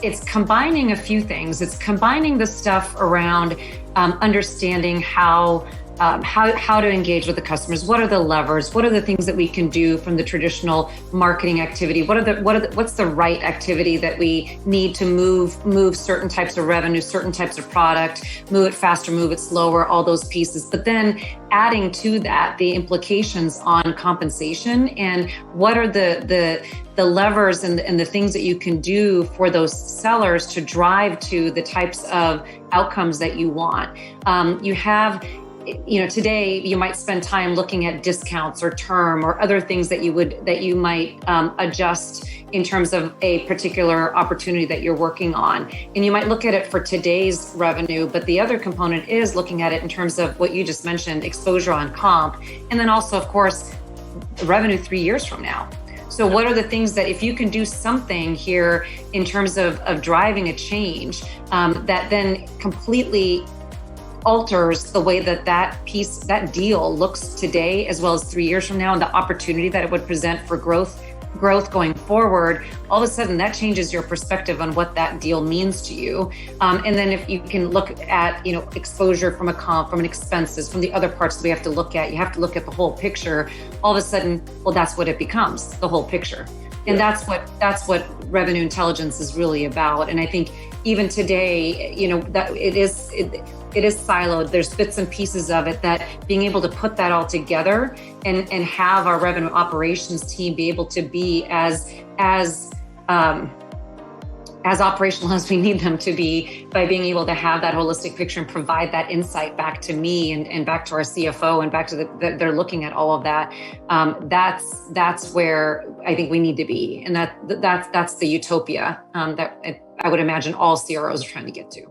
it's combining a few things. It's combining the stuff around understanding how to engage with the customers. What are the levers? What are the things that we can do from the traditional marketing activity? What's the right activity that we need to move certain types of revenue, certain types of product, move it faster, move it slower, all those pieces. But then adding to that the implications on compensation and what are the levers and the things that you can do for those sellers to drive to the types of outcomes that you want. Today you might spend time looking at discounts or term or other things that you might adjust in terms of a particular opportunity that you're working on. And you might look at it for today's revenue, but the other component is looking at it in terms of what you just mentioned, exposure on comp, and then also, of course, revenue 3 years from now. So what are the things that if you can do something here in terms of driving a change that then completely alters the way that deal looks today as well as 3 years from now and the opportunity that it would present for growth going forward, all of a sudden that changes your perspective on what that deal means to you. And then if you can look at, exposure from a comp, from an expenses, from the other parts that we have to look at, you have to look at the whole picture. All of a sudden, well, that's what it becomes, the whole picture. And that's what revenue intelligence is really about. And I think even today, that it is siloed. There's bits and pieces of it that being able to put that all together and have our revenue operations team be able to be as operational as we need them to be by being able to have that holistic picture and provide that insight back to me and back to our CFO and back to they're looking at all of that. That's where I think we need to be. And that's the utopia that I would imagine all CROs are trying to get to.